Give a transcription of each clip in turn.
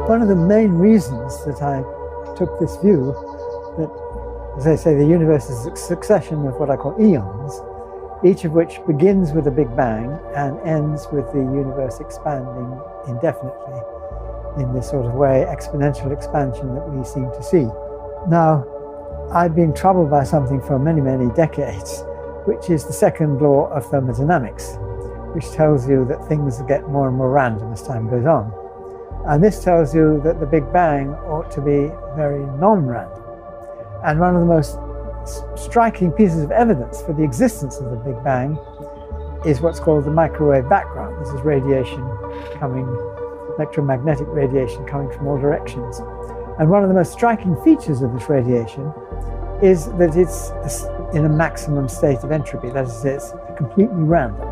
One of the main reasons that I took this view that, as I say, the universe is a succession of what I call eons, each of which begins with a Big Bang and ends with the universe expanding indefinitely in this sort of way, exponential expansion that we seem to see. Now, I've been troubled by something for many, many decades, which is the second law of thermodynamics, which tells you that things get more and more random as time goes on. And this tells you that the Big Bang ought to be very non-random. And one of the most striking pieces of evidence for the existence of the Big Bang is what's called the microwave background. This is radiation coming, electromagnetic radiation coming from all directions. And one of the most striking features of this radiation is that it's in a maximum state of entropy. That is, it's completely random.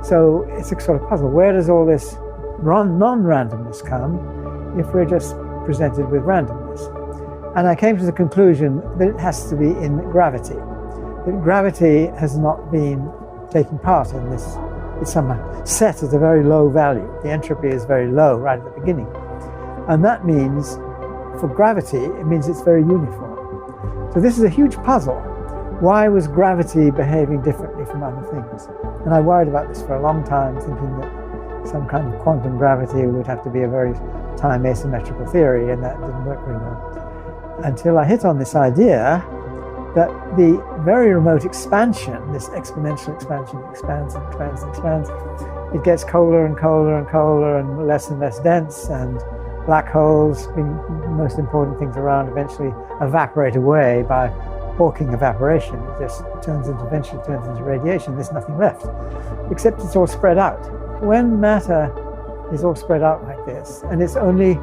So it's a sort of puzzle. Where does all this non-randomness come if we're just presented with randomness? And I came to the conclusion that it has to be in gravity. That gravity has not been taking part in this. It's somehow set at a very low value. The entropy is very low right at the beginning. And that means, for gravity, it means it's very uniform. So this is a huge puzzle. Why was gravity behaving differently from other things? And I worried about this for a long time, thinking that some kind of quantum gravity would have to be a very time asymmetrical theory, and that didn't work very well. Until I hit on this idea that the very remote expansion, this exponential expansion, expands and expands and expands, it gets colder and colder and colder and less dense, and black holes, being the most important things around, eventually evaporate away by Hawking evaporation. It just eventually turns into radiation. There's nothing left, except it's all spread out. When matter is all spread out like this, and it's only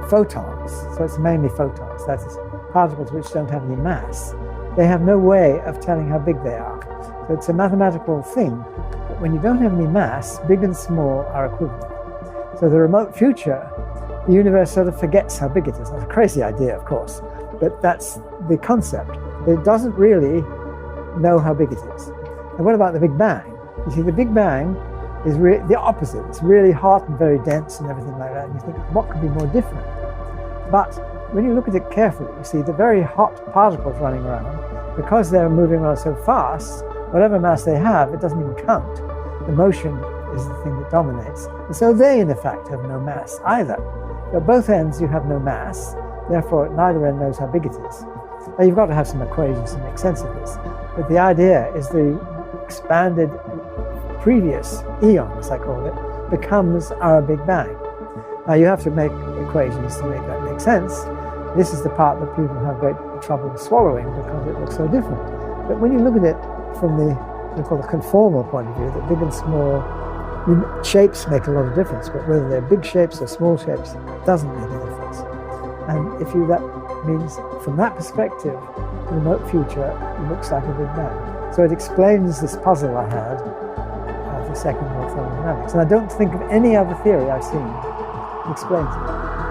photons, so it's mainly photons, that is, particles which don't have any mass, they have no way of telling how big they are. So it's a mathematical thing that when you don't have any mass, big and small are equivalent. So the remote future, the universe sort of forgets how big it is. That's a crazy idea, of course, but that's the concept. It doesn't really know how big it is. And what about the Big Bang? You see, the Big Bang is the opposite. It's really hot and very dense and everything like that. And you think, what could be more different? But when you look at it carefully, you see the very hot particles running around, because they're moving around so fast, whatever mass they have, it doesn't even count. The motion is the thing that dominates. And so they, in effect, have no mass either. At both ends, you have no mass. Therefore, neither end knows how big it is. Now, you've got to have some equations to make sense of this. But the idea is the expanded previous eon, as I call it, becomes our Big Bang. Now, you have to make equations to make that make sense. This is the part that people have great trouble swallowing because it looks so different. But when you look at it from the, we call the conformal point of view, that big and small shapes make a lot of difference, but whether they're big shapes or small shapes doesn't make a difference. And that means, from that perspective, the remote future looks like a Big Bang. So it explains this puzzle I had of the second law of thermodynamics. And I don't think of any other theory I've seen that explains it.